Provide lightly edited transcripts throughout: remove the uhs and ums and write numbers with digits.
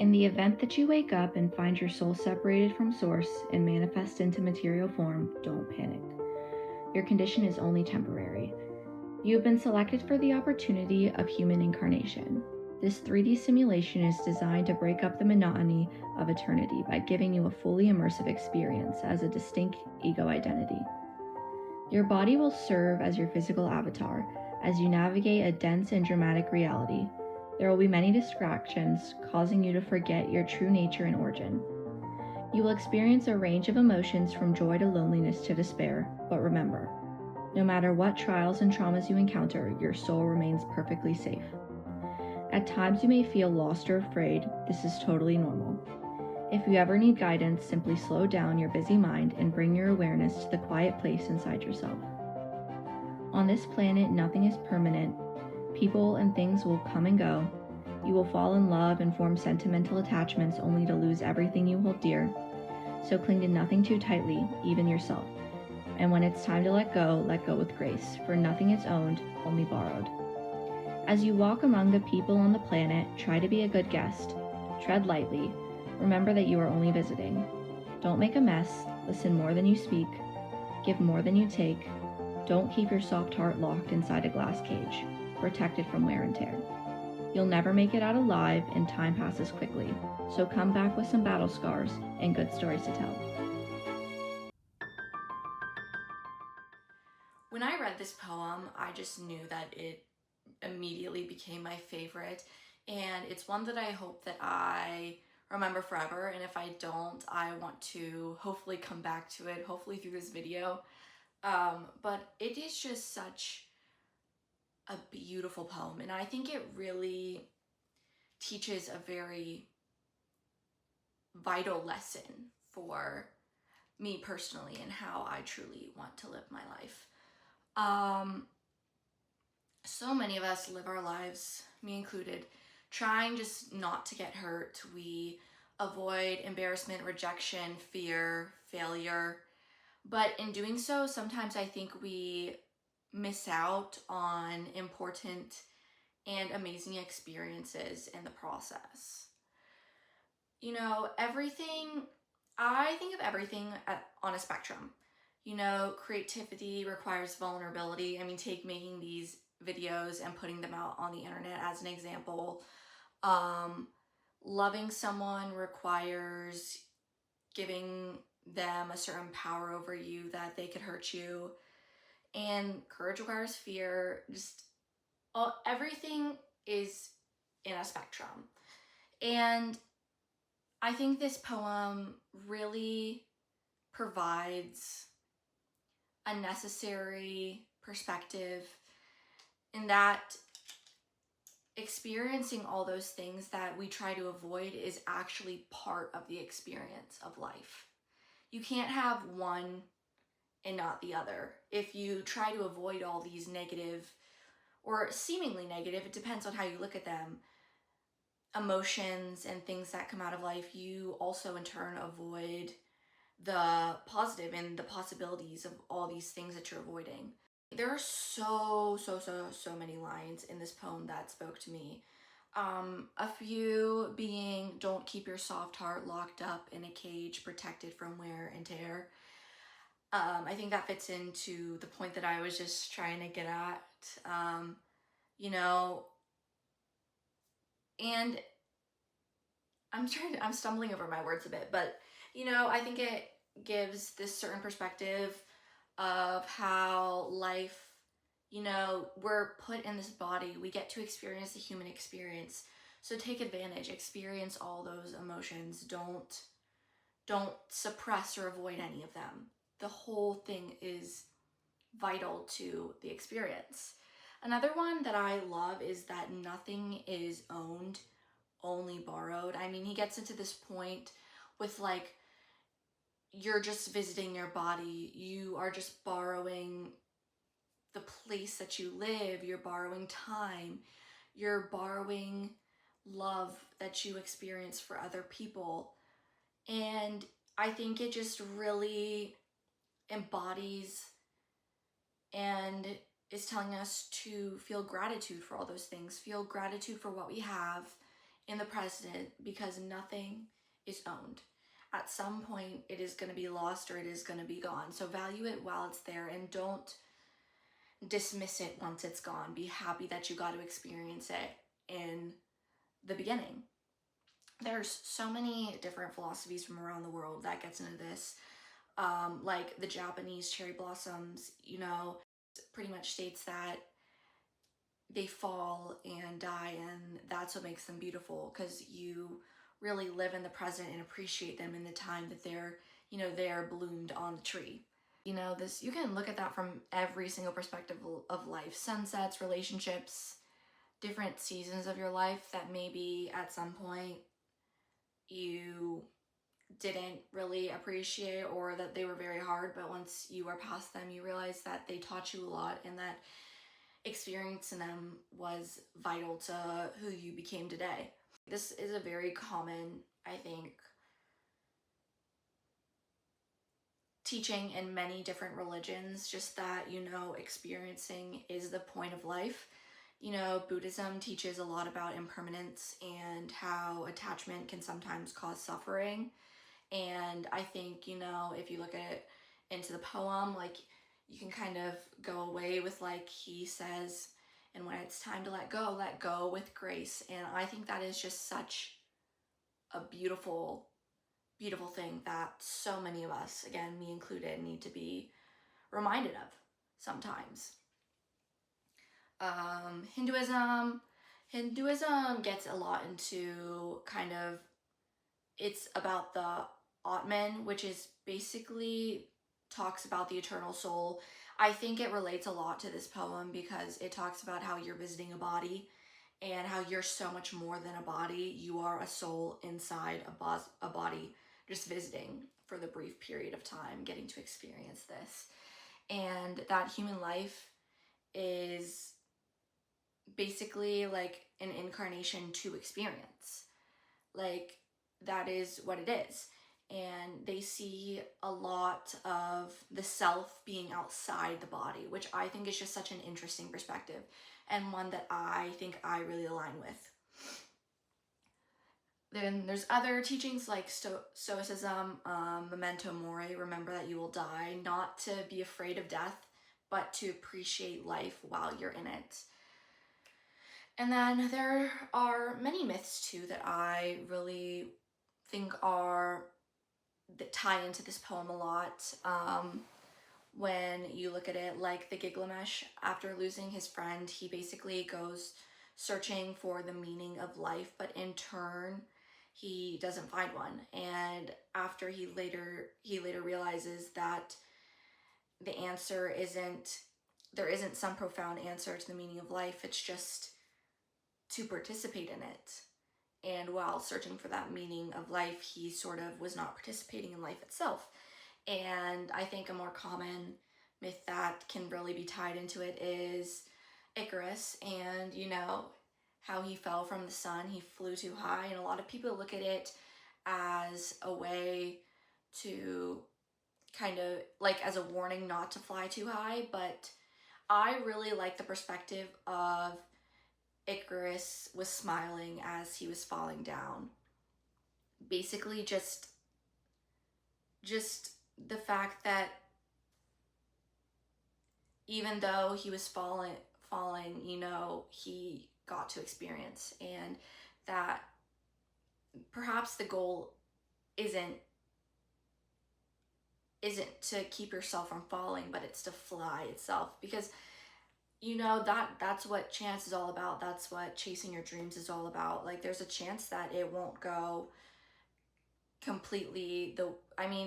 In the event that you wake up and find your soul separated from source and manifest into material form, don't panic. Your condition is only temporary. You have been selected for the opportunity of human incarnation. This 3D simulation is designed to break up the monotony of eternity by giving you a fully immersive experience as a distinct ego identity. Your body will serve as your physical avatar as you navigate a dense and dramatic reality. There will be many distractions, causing you to forget your true nature and origin. You will experience a range of emotions from joy to loneliness to despair, but remember, no matter what trials and traumas you encounter, your soul remains perfectly safe. At times you may feel lost or afraid. This is totally normal. If you ever need guidance, simply slow down your busy mind and bring your awareness to the quiet place inside yourself. On this planet, nothing is permanent. People and things will come and go. You will fall in love and form sentimental attachments only to lose everything you hold dear. So cling to nothing too tightly, even yourself. And when it's time to let go with grace, for nothing is owned, only borrowed. As you walk among the people on the planet, try to be a good guest. Tread lightly. Remember that you are only visiting. Don't make a mess. Listen more than you speak. Give more than you take. Don't keep your soft heart locked inside a glass cage, protected from wear and tear. You'll never make it out alive, and time passes quickly. So come back with some battle scars and good stories to tell. When I read this poem, I just knew that it immediately became my favorite, and it's one that I hope that I remember forever, and if I don't, I want to hopefully come back to it, hopefully through this video. But it is just such a beautiful poem, and I think it really teaches a very vital lesson for me personally and how I truly want to live my life. So many of us live our lives, me included, trying just not to get hurt. We avoid embarrassment, rejection, fear, failure. But in doing so, sometimes I think we miss out on important and amazing experiences in the process. You know, I think of everything on a spectrum. You know, creativity requires vulnerability. I mean, take making these videos and putting them out on the internet as an example. Loving someone requires giving them a certain power over you that they could hurt you. And courage requires fear. Everything is in a spectrum. And I think this poem really provides a necessary perspective in that experiencing all those things that we try to avoid is actually part of the experience of life. You can't have one and not the other. If you try to avoid all these negative or seemingly negative, it depends on how you look at them, emotions and things that come out of life, you also in turn avoid the positive and the possibilities of all these things that you're avoiding. There are so many lines in this poem that spoke to me. A few being, don't keep your soft heart locked up in a cage protected from wear and tear. I think that fits into the point that I was just trying to get at. You know, and I'm stumbling over my words a bit, but you know, I think it gives this certain perspective of how life, you know, we're put in this body, we get to experience the human experience. So take advantage, experience all those emotions. Don't suppress or avoid any of them. The whole thing is vital to the experience. Another one that I love is that nothing is owned, only borrowed. I mean, he gets into this point with like, you're just visiting your body. You are just borrowing the place that you live. You're borrowing time. You're borrowing love that you experience for other people. And I think it just really embodies and is telling us to feel gratitude for all those things. Feel gratitude for what we have in the present, because nothing is owned. At some point, it is going to be lost or it is going to be gone. So value it while it's there and don't dismiss it once it's gone. Be happy that you got to experience it in the beginning. There's so many different philosophies from around the world that gets into this. Like the Japanese cherry blossoms, you know, pretty much states that they fall and die, and that's what makes them beautiful, because you really live in the present and appreciate them in the time that they're, you know, they're bloomed on the tree. You know, this, you can look at that from every single perspective of life: sunsets, relationships, different seasons of your life that maybe at some point you didn't really appreciate, or that they were very hard, but once you are past them, you realize that they taught you a lot, and that experiencing them was vital to who you became today. This is a very common, I think, teaching in many different religions, just that, you know, experiencing is the point of life. You know, Buddhism teaches a lot about impermanence and how attachment can sometimes cause suffering. And I think, you know, if you look at it into the poem, like, you can kind of go away with, like, he says, and when it's time to let go with grace. And I think that is just such a beautiful, beautiful thing that so many of us, again, me included, need to be reminded of sometimes. Hinduism gets a lot into kind of, it's about the Atman, which is basically talks about the eternal soul. I think it relates a lot to this poem because it talks about how you're visiting a body and how you're so much more than a body. You are a soul inside a body, just visiting for the brief period of time, getting to experience this. And that human life is basically like an incarnation to experience. Like, that is what it is. And they see a lot of the self being outside the body, which I think is just such an interesting perspective, and one that I think I really align with. Then there's other teachings like Stoicism, memento mori, remember that you will die, not to be afraid of death, but to appreciate life while you're in it. And then there are many myths too that I really think that tie into this poem a lot. When you look at it, like the Gilgamesh, after losing his friend, he basically goes searching for the meaning of life, but in turn, he doesn't find one. And after he later realizes that the answer isn't, there isn't some profound answer to the meaning of life, it's just to participate in it. And while searching for that meaning of life, he sort of was not participating in life itself. And I think a more common myth that can really be tied into it is Icarus, and, you know, how he fell from the sun. He flew too high, and a lot of people look at it as a way to kind of, like, as a warning not to fly too high. But I really like the perspective of Icarus was smiling as he was falling down. Basically just the fact that even though he was falling, you know, he got to experience, and that perhaps the goal isn't to keep yourself from falling, but it's to fly itself. Because, you know, that's what chance is all about. That's what chasing your dreams is all about. Like, there's a chance that it won't go completely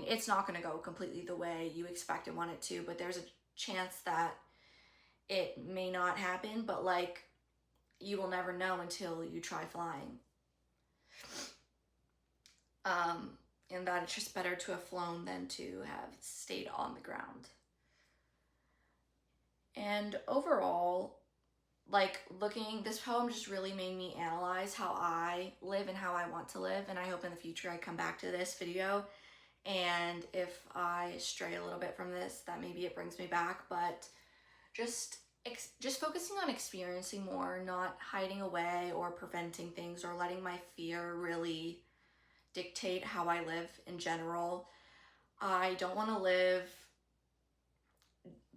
it's not going to go completely the way you expect and want it to, but there's a chance that it may not happen, but, like, you will never know until you try flying. And that it's just better to have flown than to have stayed on the ground. And overall, like, this poem just really made me analyze how I live and how I want to live. And I hope in the future I come back to this video, and if I stray a little bit from this, that maybe it brings me back. But just just focusing on experiencing more, not hiding away or preventing things or letting my fear really dictate how I live in general. I don't want to live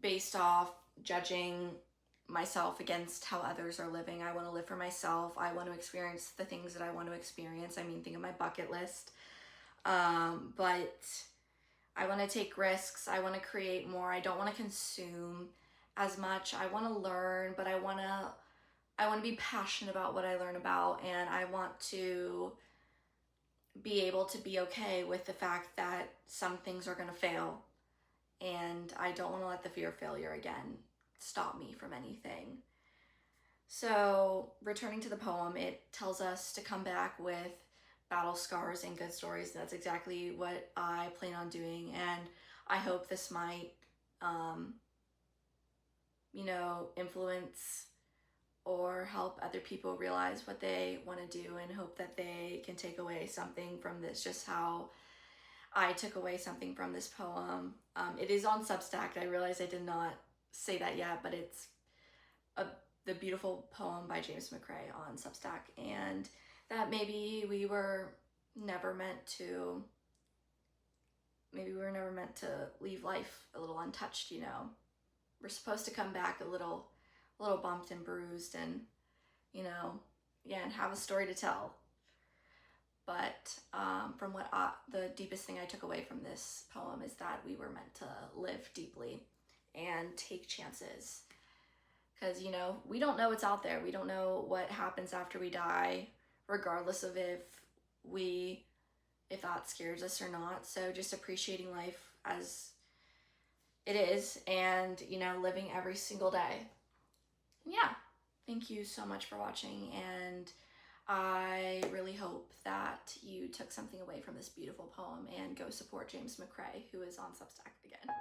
based off judging myself against how others are living. I want to live for myself. I want to experience the things that I want to experience. I mean, think of my bucket list. But I want to take risks. I want to create more. I don't want to consume as much. I want to learn, but I want to be passionate about what I learn about, and I want to be able to be okay with the fact that some things are going to fail, and I don't want to let the fear of failure again stop me from anything. So, returning to the poem, it tells us to come back with battle scars and good stories. That's exactly what I plan on doing, and I hope this might, influence or help other people realize what they want to do, and hope that they can take away something from this, just how I took away something from this poem. It is on Substack. I realize I did not say that yet, but it's the beautiful poem by James McCrae on Substack, and that maybe we were never meant to leave life a little untouched. We're supposed to come back a little bumped and bruised, and and have a story to tell. But from the deepest thing I took away from this poem is that we were meant to live deeply and take chances. Because, we don't know what's out there. We don't know what happens after we die, regardless of if that scares us or not. So just appreciating life as it is, and, living every single day. Yeah. Thank you so much for watching, and I really hope that you took something away from this beautiful poem, and go support James McCrae, who is on Substack again.